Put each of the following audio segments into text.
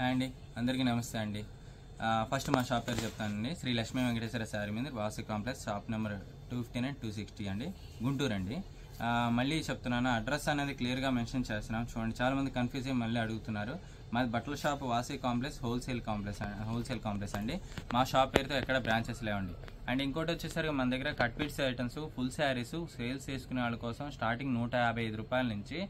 Hi అండి, అందరికీ నమస్తే అండి. ఫస్ట్ మా షాప్ పేరు చెప్తానండి. శ్రీ లక్ష్మీ వెంకటేశ్వర శారీ మీద వాసు కాంప్లెక్స్, షాప్ నెంబర్ 259 260 అండి, గుంటూరు అండి. మళ్ళీ చెప్తున్నాను, అడ్రస్ అనేది క్లియర్గా మెన్షన్ చేస్తున్నాం. చూడండి, చాలామంది కన్ఫ్యూజ్ అయ్యి మళ్ళీ అడుగుతున్నారు. మాది బట్టల shop Vasu complex wholesale complex అండి. మా షాప్ పేరుతో ఎక్కడ బ్రాంచెస్ లేవండి. అండ్ ఇంకోటి వచ్చేసరికి మన దగ్గర cut pieces items, full saris sales చేసుకునే వాళ్ళ కోసం స్టార్టింగ్ 155 రూపాయల నుంచి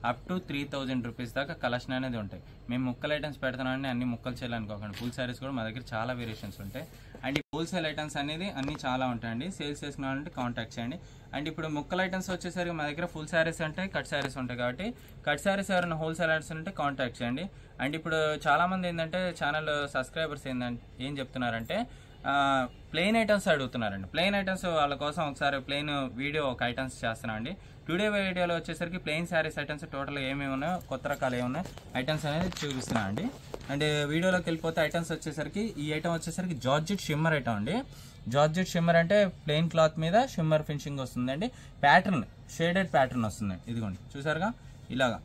అప్ టు 3000 రూపీస్ దాకా కలెక్షన్ అనేది ఉంటాయి. మేము ముక్కల ఐటమ్స్ పెడతామండి, అన్ని ముక్కలు చేయాలనుకోకండి. ఫుల్ శారీస్ కూడా మా దగ్గర చాలా వేరియేషన్స్ ఉంటాయి. అండ్ హోల్సేల్ ఐటమ్స్ అనేది అన్ని చాలా ఉంటాయండి. సేల్స్ చేసుకునే వాళ్ళంటే కాంటాక్ట్ చేయండి. అండ్ ఇప్పుడు ముక్కల ఐటమ్స్ వచ్చేసరికి మా దగ్గర ఫుల్ శారీస్ ఉంటాయి, కట్ శారీస్ ఉంటాయి. కాబట్టి కట్ శారీస్ ఎవరైనా హోల్సేల్ ఐటమ్స్ ఉంటే కాంటాక్ట్ చేయండి. అండ్ ఇప్పుడు చాలామంది ఏంటంటే ఛానల్ సబ్స్క్రైబర్స్ ఏం చెప్తున్నారంటే ప్లెయిన్ ఐటమ్స్ అడుగుతున్నారండి. ప్లెయిన్ ఐటమ్స్ వాళ్ళ కోసం ఒకసారి ప్లెయిన్ వీడియో ఒక ఐటమ్స్ చేస్తున్నాం అండి. టుడే వీడియోలో వచ్చేసరికి ప్లెయిన్ శారీస్ ఐటమ్స్ టోటల్ ఏమేమి ఉన్నాయో, కొత్త రకాలు ఏమున్నాయో ఐటమ్స్ అనేది చూపిస్తున్నాం అండి. అండ్ వీడియోలోకి వెళ్ళిపోతే ఐటమ్స్ వచ్చేసరికి ఈ ఐటమ్ వచ్చేసరికి జార్జెట్ షిమ్మర్ ఐటమ్ అండి. జార్జెట్ షిమ్మర్ అంటే ప్లెయిన్ క్లాత్ మీద షిమ్మర్ ఫినిషింగ్ వస్తుందండి. ప్యాటర్న్ షేడెడ్ ప్యాటర్న్ వస్తుందండి. ఇదిగోండి, చూసారుగా, ఇలాగా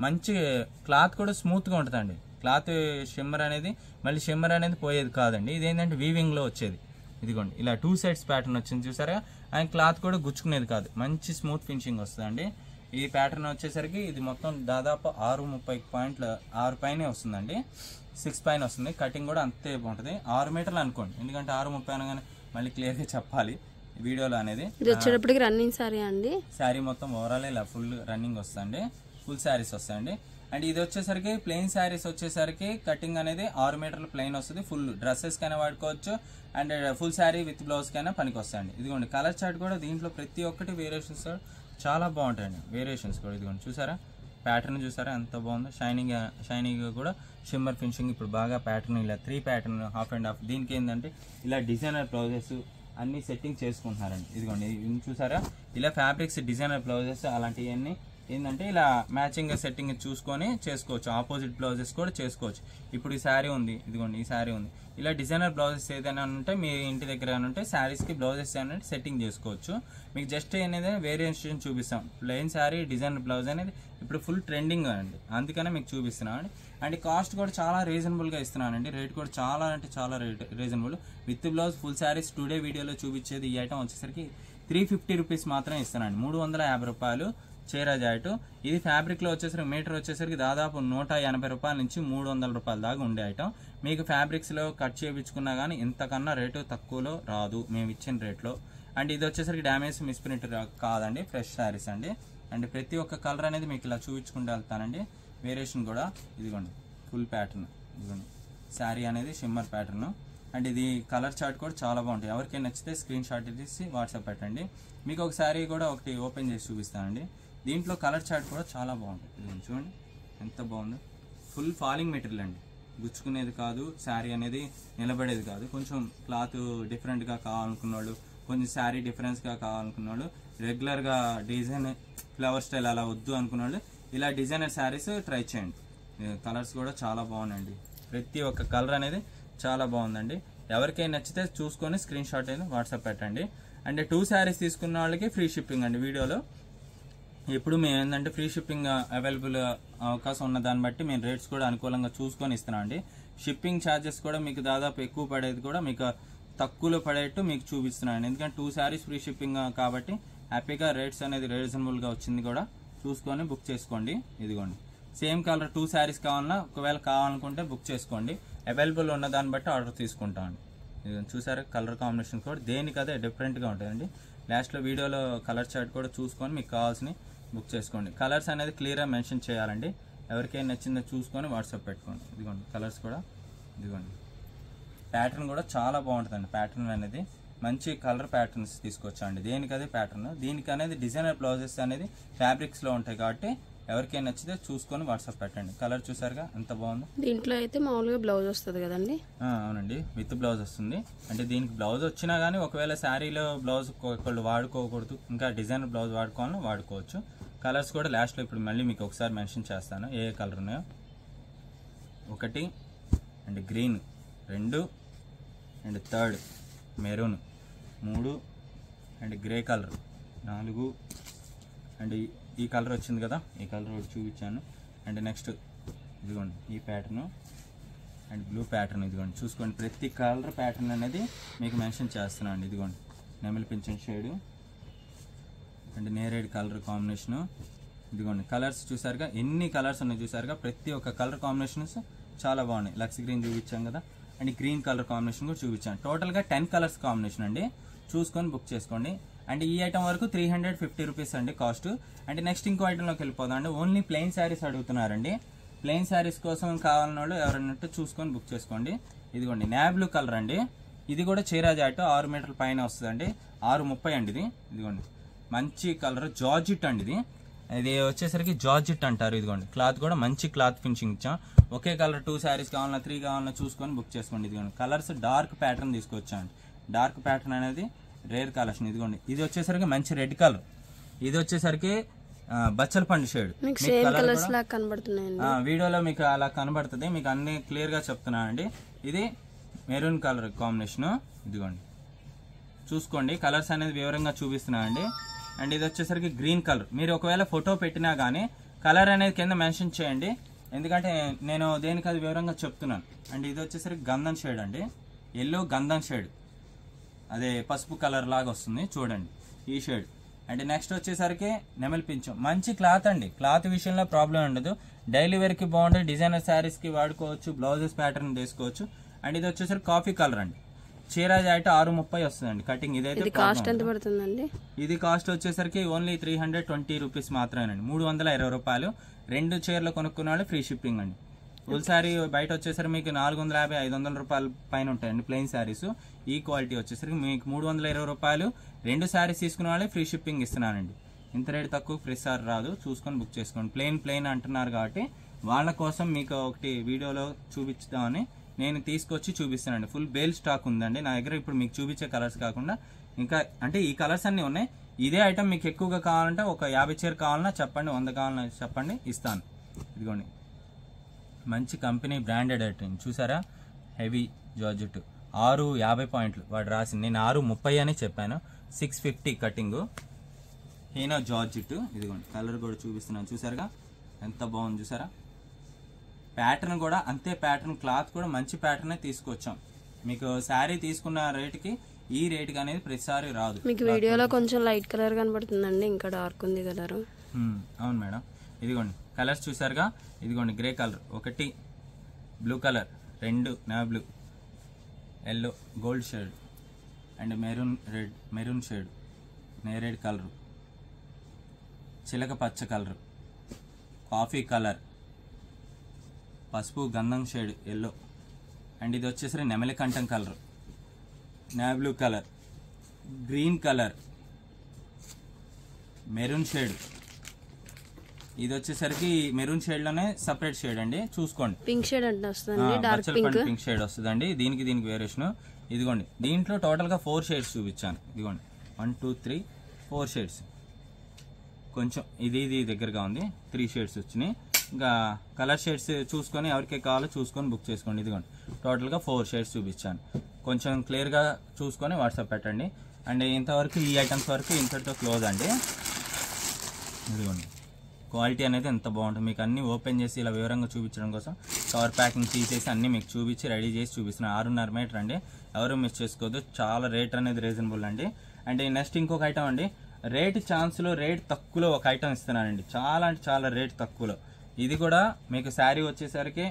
మంచి క్లాత్ కూడా స్మూత్గా ఉంటుందండి. క్లాత్ షిమ్మర్ అనేది మళ్ళీ షిమ్మర్ అనేది పోయేది కాదండి. ఇదేంటంటే వీవింగ్లో వచ్చేది. ఇదిగోండి, ఇలా 2 సైడ్స్ ప్యాటర్న్ వచ్చింది చూసారా. అండ్ క్లాత్ కూడా గుచ్చుకునేది కాదు, మంచి స్మూత్ ఫినిషింగ్ వస్తుందండి. ఈ ప్యాటర్న్ వచ్చేసరికి ఇది మొత్తం దాదాపు 630 పాయింట్ల 6 పైనే వస్తుందండి. 6 పైన వస్తుంది. కటింగ్ కూడా అంతే బాగుంటుంది. 6 మీటర్లు అనుకోండి, ఎందుకంటే 630 అనగానే మళ్ళీ క్లియర్గా చెప్పాలి వీడియోలో అనేది. ఇది వచ్చేటప్పటికి రన్నింగ్ శారీ అండి. శారీ మొత్తం ఓవరాల్ ఇలా ఫుల్ రన్నింగ్ వస్తుంది, ఫుల్ శారీస్ వస్తాయండి. అండ్ ఇది వచ్చేసరికి ప్లెయిన్ శారీస్ వచ్చేసరికి కటింగ్ అనేది 6 మీటర్లు ప్లెయిన్ వస్తుంది. ఫుల్ డ్రెస్సెస్ కైనా వాడుకోవచ్చు, and full sari with blouse కైనా పనికి వస్తాయండి. ఇదిగోండి, కలర్ చార్ట్ కూడా దీంట్లో ప్రతి ఒక్కటి వేరియేషన్స్ చాలా బాగుంటాయండి. వేరియేషన్స్ కూడా ఇదిగోండి, చూసారా ప్యాటర్న్, చూసారా ఎంత బాగుందో. షైనింగ్ కూడా షిమ్మర్ ఫినిషింగ్ ఇప్పుడు బాగా ప్యాటర్న్ ఇలా 3 ప్యాటర్న్ హాఫ్ అండ్ హాఫ్. దీనికి ఏంటంటే ఇలా డిజైనర్ బ్లౌజెస్ అన్ని సెట్టింగ్ చేసుకుంటున్నారండి. ఇదిగోండి, చూసారా, ఇలా ఫ్యాబ్రిక్స్ డిజైనర్ బ్లౌజెస్ అలాంటివన్నీ ఏంటంటే ఇలా మ్యాచింగ్ సెట్టింగ్ చూసుకొని చేసుకోవచ్చు. ఆపోజిట్ బ్లౌజెస్ కూడా చేసుకోవచ్చు. ఇప్పుడు ఈ శారీ ఉంది, ఇదిగోండి ఈ శారీ ఉంది. ఇలా డిజైనర్ బ్లౌజెస్ ఏదైనా ఉంటే మీ ఇంటి దగ్గర ఏమైనా ఉంటే శారీస్కి బ్లౌజెస్ అనేది సెట్టింగ్ చేసుకోవచ్చు. మీకు జస్ట్ అనేది వేరియేషన్ చూపిస్తాం. ప్లెయిన్ శారీ డిజైనర్ బ్లౌజ్ అనేది ఇప్పుడు ఫుల్ ట్రెండింగ్ అండి, అందుకనే మీకు చూపిస్తున్నాం అండి. అండ్ కాస్ట్ కూడా చాలా రీజనబుల్గా ఇస్తున్నానండి. రేట్ కూడా చాలా అంటే చాలా reasonable. With blouse full saris today వీడియోలో చూపించేది ఈ ఐటమ్ వచ్చేసరికి 350 రూపీస్ మాత్రమే ఇస్తున్నానండి. 350 రూపాయలు చీరా జాకెట్. ఇది ఫ్యాబ్రిక్లో వచ్చేసరికి మీటర్ వచ్చేసరికి దాదాపు 180 రూపాయల నుంచి 300 రూపాయల దాకా ఉండే ఐటమ్. మీకు ఫ్యాబ్రిక్స్లో కట్ చేయించుకున్నా కానీ ఇంతకన్నా రేటు తక్కువలో రాదు మేము ఇచ్చిన రేట్లో. అండ్ ఇది వచ్చేసరికి డ్యామేజ్ మిస్ప్రింట్ కాదండి, ఫ్రెష్ శారీస్ అండి. అండ్ ప్రతి ఒక్క కలర్ అనేది మీకు ఇలా చూపించుకుంటూ వెళ్తానండి. వేరియేషన్ కూడా ఇదిగోండి, ఫుల్ ప్యాటర్న్, ఇదిగోండి శారీ అనేది షిమ్మర్ ప్యాటర్న్. అండ్ ఇది కలర్ చార్ట్ కూడా చాలా బాగుంటాయి. ఎవరికైనా నచ్చితే స్క్రీన్ షాట్ తీసి వాట్సాప్ పెట్టండి. మీకు ఒక శారీ కూడా ఒకటి ఓపెన్ చేసి చూపిస్తానండి. దీంట్లో కలర్ చార్ట్ కూడా చాలా బాగుంటుంది. ఇది చూడండి ఎంత బాగుందో. ఫుల్ ఫాలింగ్ మెటీరియల్ అండి, గుచ్చుకునేది కాదు. శారీ అనేది నిలబడేది కాదు. కొంచెం క్లాత్ డిఫరెంట్గా కావాలనుకున్న వాళ్ళు, కొంచెం శారీ డిఫరెన్స్గా కావాలనుకున్న వాళ్ళు, రెగ్యులర్గా డిజైన్ ఫ్లవర్ స్టైల్ అలా వద్దు అనుకున్న వాళ్ళు ఇలా డిజైనర్ శారీస్ ట్రై చేయండి. కలర్స్ కూడా చాలా బాగున్నాయండి. ప్రతి ఒక్క కలర్ అనేది చాలా బాగుందండి. ఎవరికైనా నచ్చితే చూసుకొని స్క్రీన్ షాట్ అయితే వాట్సాప్ పెట్టండి. అండ్ 2 శారీస్ తీసుకున్న వాళ్ళకి ఫ్రీ షిప్పింగ్ అండి. వీడియోలో ఇప్పుడు మేము ఏంటంటే ఫ్రీ షిప్పింగ్ అవైలబుల్ అవకాశం ఉన్న దాన్ని బట్టి మేము రేట్స్ కూడా అనుకూలంగా చూసుకొని ఇస్తున్నాం అండి. షిప్పింగ్ ఛార్జెస్ కూడా మీకు దాదాపు ఎక్కువ పడేది కూడా మీకు తక్కువలో పడేట్టు మీకు చూపిస్తున్నాను. ఎందుకంటే 2 శారీస్ ఫ్రీ షిప్పింగ్ కాబట్టి హ్యాపీగా రేట్స్ అనేది రీజనబుల్గా వచ్చింది కూడా చూసుకొని బుక్ చేసుకోండి. ఇదిగోండి, సేమ్ కలర్ 2 శారీస్ కావాలన్నా ఒకవేళ కావాలనుకుంటే బుక్ చేసుకోండి. అవైలబుల్ ఉన్న దాన్ని బట్టి ఆర్డర్ తీసుకుంటామండి. ఇది చూసారా, కలర్ కాంబినేషన్ కూడా దేనికదే డిఫరెంట్గా ఉంటుందండి. లాస్ట్లో వీడియోలో కలర్ చార్ట్ కూడా చూసుకొని మీకు కావాల్సినవి బుక్ చేసుకోండి. కలర్స్ అనేది క్లియర్గా మెన్షన్ చేయాలండి. ఎవరికైనా నచ్చిందో చూసుకొని వాట్సాప్ పెట్టుకోండి. ఇదిగోండి కలర్స్ కూడా, ఇదిగోండి ప్యాటర్న్ కూడా చాలా బాగుంటుందండి. ప్యాటర్న్ అనేది మంచి కలర్ ప్యాటర్న్స్ తీసుకొచ్చాండి. దేనికదే ప్యాటర్న్. దీనికి అనేది డిజైనర్ బ్లౌజెస్ అనేది ఫ్యాబ్రిక్స్లో ఉంటాయి కాబట్టి ఎవరికైనా నచ్చితే చూసుకొని వాట్సాప్ పెట్టండి. కలర్ చూసారుగా ఎంత బాగుందో. దీంట్లో అయితే మామూలుగా బ్లౌజ్ వస్తుంది కదండి. అవునండి, విత్ బ్లౌజ్ వస్తుంది. అంటే దీనికి బ్లౌజ్ వచ్చినా కానీ ఒకవేళ శారీలో బ్లౌజ్ ఒకళ్ళు వాడుకోకూడదు, ఇంకా డిజైనర్ బ్లౌజ్ వాడుకోవాలని వాడుకోవచ్చు. కలర్స్ కూడా లాస్ట్లో ఇప్పుడు మళ్ళీ మీకు ఒకసారి మెన్షన్ చేస్తాను ఏ కలర్ ఉన్నాయో. 1 and green, 2 and 3 maroon, 3 and grey colour, 4 and ఈ కలర్ వచ్చింది కదా, ఈ కలర్ చూపించాను. అండ్ నెక్స్ట్ ఇదిగోండి ఈ ప్యాటర్న్, అండ్ బ్లూ ప్యాటర్న్ ఇదిగోండి చూసుకోండి, ప్రతి కలర్ ప్యాటర్న్ అనేది మీకు మెన్షన్ చేస్తున్నాను అండి. ఇదిగోండి నెమలి పింఛన్ షేడ్ అండ్ నేరేడ్ కలర్ కాంబినేషను. ఇదిగోండి కలర్స్ చూసారుగా, ఎన్ని కలర్స్ ఉన్నాయి చూసారుగా, ప్రతి ఒక్క కలర్ కాంబినేషన్స్ చాలా బాగున్నాయి. లక్స్ గ్రీన్ చూపించాం కదా, అండ్ గ్రీన్ కలర్ కాంబినేషన్ కూడా చూపించాను. టోటల్గా 10 కలర్స్ కాంబినేషన్ అండి, చూసుకొని బుక్ చేసుకోండి. అండ్ ఈ ఐటమ్ వరకు 350 రూపీస్ అండి కాస్ట్. అండ్ నెక్స్ట్ ఇంకో ఐటెంలోకి వెళ్ళిపోదాం అండి. ఓన్లీ ప్లెయిన్ శారీస్ అడుగుతున్నారండి. ప్లెయిన్ శారీస్ కోసం కావాలన్న వాళ్ళు ఎవరన్నట్టు చూసుకొని బుక్ చేసుకోండి. ఇదిగోండి నాబ్లూ కలర్ అండి, ఇది కూడా చీరా జాట్ 6 మీటర్ల పైన వస్తుందండి, 630 అండి ఇది. ఇదిగోండి మంచి కలర్ జార్జిట్ అండి ఇది వచ్చేసరికి జార్జిట్ అంటారు. ఇదిగోండి క్లాత్ కూడా మంచి క్లాత్ ఫినిషింగ్ ఇచ్చాం. ఒకే కలర్ 2 శారీస్ కావాలన్నా 3 కావాలన్నా చూసుకొని బుక్ చేసుకోండి. ఇదిగోండి కలర్స్ డార్క్ ప్యాటర్న్ తీసుకొచ్చామండి. డార్క్ ప్యాటర్న్ అనేది రేర్ కలెక్షన్. ఇదిగోండి ఇది వచ్చేసరికి మంచి రెడ్ కలర్, ఇది వచ్చేసరికి బచ్చల పండు షేడ్. వీడియోలో మీకు అలా కనబడుతుంది, మీకు అన్ని క్లియర్ గా చెప్తున్నానండి. ఇది మెరూన్ కలర్ కాంబినేషన్. ఇదిగోండి చూసుకోండి, కలర్స్ అనేది వివరంగా చూపిస్తున్నానండి. అండ్ ఇది వచ్చేసరికి గ్రీన్ కలర్. మీరు ఒకవేళ ఫోటో పెట్టినా కానీ కలర్ అనేది కింద మెన్షన్ చేయండి, ఎందుకంటే నేను దేనికి అది వివరంగా చెప్తున్నాను. అండ్ ఇది వచ్చేసరికి గంధం షేడ్ అండి, ఎల్లో గంధం షేడ్, అదే పసుపు కలర్ లాగా వస్తుంది చూడండి ఈ షేడ్. అండ్ నెక్స్ట్ వచ్చేసరికి నెమలి పింఛం, మంచి క్లాత్ అండి, క్లాత్ విషయంలో ప్రాబ్లం ఉండదు. డైలీ వేర్ కి బాగుంటుంది, డిజైనర్ శారీస్ కి వాడుకోవచ్చు, బ్లౌజెస్ ప్యాటర్న్ తీసుకోవచ్చు. అండ్ ఇది వచ్చేసరికి కాఫీ కలర్ అండి, చీరా జాట్ 630 వస్తుందండి కటింగ్. ఇదైతే కాస్ట్ ఎంత పడుతుందండి? ఇది కాస్ట్ వచ్చేసరికి ఓన్లీ 320 రూపీస్ మాత్రమేనండి, 320 రూపాయలు. 2 చీరలు కొనుక్కున్న వాళ్ళు ఫ్రీ షిప్పింగ్ అండి. ఫుల్ శారీ బయట వచ్చేసరికి మీకు 450-500 రూపాయల పైన ఉంటాయండి ప్లెయిన్ శారీస్. ఈ క్వాలిటీ వచ్చేసరికి మీకు 320 రూపాయలు. 2 శారీస్ తీసుకున్న వాళ్ళే ఫ్రీ షిప్పింగ్ ఇస్తున్నానండి. ఇంత రేట్ తక్కువ ప్రతిసారి రాదు, చూసుకొని బుక్ చేసుకోండి. ప్లెయిన్ అంటున్నారు కాబట్టి వాళ్ళ కోసం మీకు ఒకటి వీడియోలో చూపిస్తామని నేను తీసుకొచ్చి చూపిస్తానండి. ఫుల్ బేల్ స్టాక్ ఉందండి నా దగ్గర. ఇప్పుడు మీకు చూపించే కలర్స్ కాకుండా ఇంకా అంటే ఈ కలర్స్ అన్ని ఉన్నాయి. ఇదే ఐటమ్ మీకు ఎక్కువగా కావాలంటే ఒక 50 చీర కావాలన్నా చెప్పండి, 100 కావాలన్నా చెప్పండి, ఇస్తాను. ఇదిగోండి మంచి కంపెనీ బ్రాండెడ్ ఐటమ్ చూసారా, హెవీ జార్జెట్ 650 పాయింట్లు వాడు రాసింది. నేను 630 అని చెప్పాను. 650 కటింగ్, హీనో జార్జెట్. ఇదిగోండి కలర్ కూడా చూపిస్తున్నాను చూసారుగా, ఎంత బాగుంది చూసారా. ప్యాటర్న్ కూడా అంతే ప్యాటర్న్, క్లాత్ కూడా మంచి ప్యాటర్నే తీసుకొచ్చాం. మీకు శారీ తీసుకున్న రేటుకి ఈ రేటుకి అనేది ప్రతిసారి రాదు. మీకు వీడియోలో కొంచెం లైట్ కలర్ కనబడుతుందండి, ఇంకా డార్క్ ఉంది కలర్. అవును మేడం. ఇదిగోండి కలర్స్ చూసారుగా, ఇదిగోండి గ్రే కలర్ ఒకటి, blue colour 2, navy blue, yellow gold shade, and maroon shade, నేరేడ్ కలర్, చిలక పచ్చ కలర్, కాఫీ కలర్, పసుపు గంధం షేడ్ ఎల్లో, అండ్ ఇది వచ్చేసరికి నెమలి కంఠం colour, navy blue colour, green colour, maroon shade. ఇది వచ్చేసరికి మెరూన్ షేడ్ లోనే సపరేట్ షేడ్ అండి, చూసుకోండి. పింక్ షేడ్ అంటే వస్తుంది, డార్క్ పింక్ షేడ్ వస్తుందండి. దీనికి వేరియేషన్. ఇదిగోండి దీంట్లో టోటల్ గా 4 షేడ్స్ చూపించాను. ఇదిగోండి 1 2 3 4 షేడ్స్. కొంచెం ఇది దగ్గరగా ఉంది, 3 షేడ్స్ వచ్చినాయి. ఇంకా కలర్ షేడ్స్ చూసుకొని ఎవరికి కావాలో చూసుకొని బుక్ చేసుకోండి. ఇదిగోండి టోటల్గా 4 షేడ్స్ చూపించాను. కొంచెం క్లియర్గా చూసుకొని వాట్సాప్ పెట్టండి. అండ్ ఇంతవరకు ఈ ఐటమ్స్ వరకు ఇంతటితో క్లోజ్ అండి. ఇదిగోండి క్వాలిటీ అనేది ఎంత బాగుంటుంది, మీకు అన్ని ఓపెన్ చేసి ఇలా వివరంగా చూపించడం కోసం కవర్ ప్యాకింగ్ తీసేసి అన్ని మీకు చూపించి రెడీ చేసి చూపిస్తున్నాను. 6.5 మీటర్ అండి, ఎవరు మిస్ చేసుకోవద్దు. చాలా రేట్ అనేది రీజనబుల్ అండి. అండ్ నెక్స్ట్ ఇంకొక ఐటమ్ అండి, రేట్ ఛాన్స్లో రేట్ తక్కువలో ఒక ఐటమ్ ఇస్తున్నానండి, చాలా అంటే చాలా రేట్ తక్కువలో. ఇది కూడా మీకు శారీ వచ్చేసరికి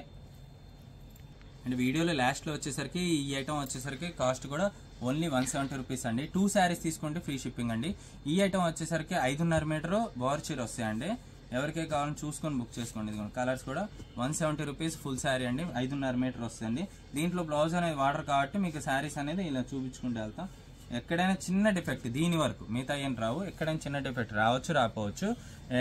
అండ్ వీడియోలో లాస్ట్లో వచ్చేసరికి ఈ ఐటమ్ వచ్చేసరికి కాస్ట్ కూడా ఓన్లీ 170 రూపీస్ అండి. 2 శారీస్ తీసుకుంటే ఫ్రీ షిప్పింగ్ అండి. ఈ ఐటమ్ వచ్చేసరికి 5.5 మీటర్ బోర్ చీర వస్తాయండి. ఎవరికే కావాలని చూసుకొని బుక్ చేసుకోండి. ఇదిగోండి కలర్స్ కూడా 170 రూపీస్ ఫుల్ శారీ అండి, 5.5 మీటర్ వస్తుంది. దీంట్లో బ్లౌజ్ అనేది వాడరు కాబట్టి మీకు శారీస్ అనేది ఇలా చూపించుకుంటూ వెళ్తాం. ఎక్కడైనా చిన్న డిఫెక్ట్ దీని వరకు, మిగతా ఏం రావు. ఎక్కడైనా చిన్న డిఫెక్ట్ రావచ్చు, రాకపోవచ్చు.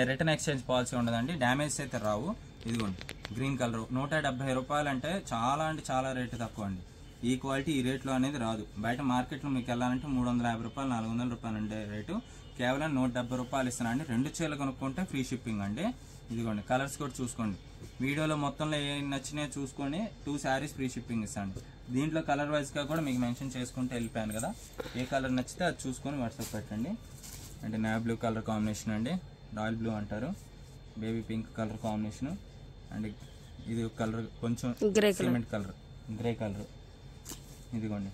రిటర్న్ ఎక్స్చేంజ్ పాలసీ ఉండదండి, డ్యామేజ్ అయితే రావు. ఇదిగోండి గ్రీన్ కలర్ 170 రూపాయలు అంటే చాలా రేటు తక్కువ అండి. ఈ క్వాలిటీ ఈ రేట్లో అనేది రాదు. బయట మార్కెట్లో మీకు వెళ్ళాలంటే 350 రూపాయలు 400 రూపాయలు ఉండే రేటు, కేవలం 170 రూపాయలు ఇస్తున్నానండి. 2 చీరలు కొనుక్కుంటే ఫ్రీ షిప్పింగ్ అండి. ఇదిగోండి కలర్స్ కూడా చూసుకోండి, వీడియోలో మొత్తంలో ఏ నచ్చినాయో చూసుకొని 2 శారీస్ ఫ్రీ షిప్పింగ్ ఇస్తాను. దీంట్లో కలర్ వైజ్గా కూడా మీకు మెన్షన్ చేసుకుంటే వెళ్ళిపోయాను కదా, ఏ కలర్ నచ్చితే అది చూసుకొని వాట్సాప్ పెట్టండి. అంటే నేవీ బ్లూ కలర్ కాంబినేషన్ అండి, రాయల్ బ్లూ అంటారు, baby pink colour combination, and ఇది కలర్ కొంచెం సిమెంట్ కలర్ గ్రే కలర్, ఇదిగోండి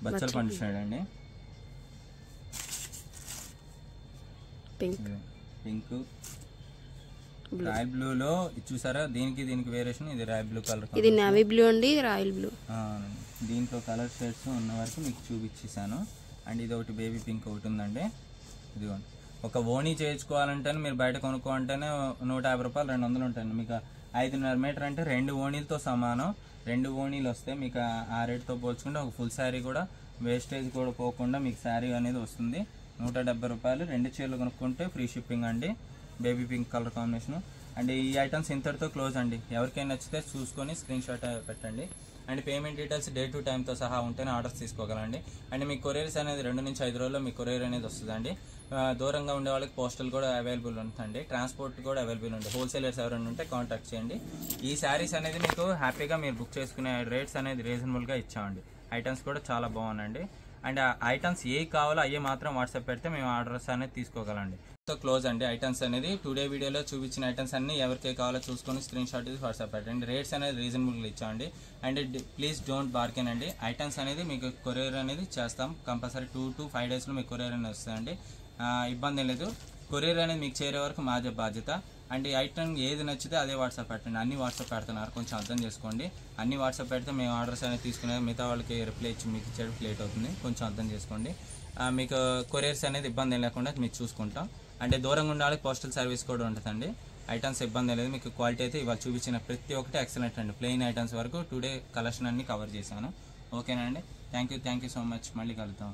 బచ్చల పండు షేడ్ అండి, పింక్, రాయల్ బ్లూలో చూసారా, దీనికి వేరియేషన్, ఇది రాయల్ బ్లూ కలర్, ఇది నేవీ బ్లూ అండి, ఇది రాయల్ బ్లూ. దీంట్లో కలర్ షేడ్స్ ఉన్న వరకు మీకు చూపించేసాను. అండ్ ఇది ఒకటి బేబీ పింక్ ఒకటి ఉందండి. ఇదిగోండి ఒక ఓణీ చేయించుకోవాలంటే మీరు బయట కొనుక్కోవాలంటేనే 150 రూపాయలు 200 ఉంటాయండి. మీకు 5.5 మీటర్ అంటే 2 ఓణీలతో సమానం. 2 ఓణీలు వస్తే మీకు ఆ రేట్తో పోల్చుకుంటే ఒక ఫుల్ శారీ కూడా వేస్టేజ్ కూడా పోకుండా మీకు శారీ అనేది వస్తుంది. 170 రూపాయలు. 2 చీరలు కొనుక్కుంటే ఫ్రీ షిప్పింగ్ అండి. Baby pink colour combination. And ఈ ఐటమ్స్ ఇంతటితో క్లోజ్ అండి. ఎవరికైనా నచ్చితే చూసుకొని స్క్రీన్ షాట్ పెట్టండి. And payment details day to టైంతో సహా ఉంటేనే ఆర్డర్స్ తీసుకోగలండి. అండ్ మీ కొరియర్స్ అనేది 2 నుంచి 5 రోజుల్లో మీ కొరియర్ అనేది వస్తుందండి. దూరంగా ఉండే వాళ్ళకి పోస్టల్ కూడా అవైలబుల్ ఉంటుందండి, ట్రాన్స్పోర్ట్ కూడా అవైలబుల్ ఉంది. హోల్సేలర్స్ ఎవరైనా ఉంటే కాంటాక్ట్ చేయండి. ఈ శారీస్ అనేది మీకు హ్యాపీగా మీరు బుక్ చేసుకునే రేట్స్ అనేది రీజనబుల్గా ఇచ్చామండి. ఐటమ్స్ కూడా చాలా బాగున్నాయండి. అండ్ ఆ ఐటమ్స్ ఏ కావాలో అయ్యే మాత్రం వాట్సాప్ పెడితే మేము ఆర్డర్స్ అనేది తీసుకోగలండి. సో క్లోజ్ అండి ఐటమ్స్ అనేది. టుడే వీడియోలో చూపించిన ఐటమ్స్ అన్ని ఎవరికే కావాలో చూసుకొని స్క్రీన్ షాట్ తీసి వాట్సాప్ పెట్టండి. రేట్స్ అనేది రీజనబుల్గా ఇచ్చామండి. అండ్ ప్లీజ్ డోంట్ బార్గెన్ అండి. ఐటమ్స్ అనేది మీకు కొరియర్ అనేది చేస్తాం కంపల్సరీ. 2 to 5 డేస్లో మీకు కొరియర్ అనేది వస్తుందండి. ఇబ్బంది లేదు. కొరియర్ అనేది మీకు చేరే వరకు మాదే బాధ్యత. అండ్ ఈ ఐటమ్ ఏది నచ్చితే అదే వాట్సాప్ పెట్టండి. అన్ని వాట్సాప్ పెడుతున్నారు, కొంచెం అర్థం చేసుకోండి. అన్ని వాట్సాప్ పెడితే మేము ఆర్డర్స్ అనేది తీసుకునే మిగతా వాళ్ళకి రిప్లై ఇచ్చి మీకు ఇచ్చేటప్పుడు లేట్ అవుతుంది, కొంచెం అర్థం చేసుకోండి. మీకు కొరియర్స్ అనేది ఇబ్బంది లేకుండా మీకు చూసుకుంటాం. అంటే దూరంగా ఉండే వాళ్ళకి పోస్టల్ సర్వీస్ కూడా ఉంటుందండి. ఐటమ్స్ ఇబ్బంది లేదు. మీకు క్వాలిటీ అయితే ఇవాళ చూపించిన ప్రతి ఒక్కటి ఎక్సలెంట్ అండి. ప్లెయిన్ ఐటమ్స్ వరకు టుడే కలెక్షన్ అన్ని కవర్ చేశాను. ఓకేనా అండి. Thank you so much. మళ్ళీ కలుద్దాం.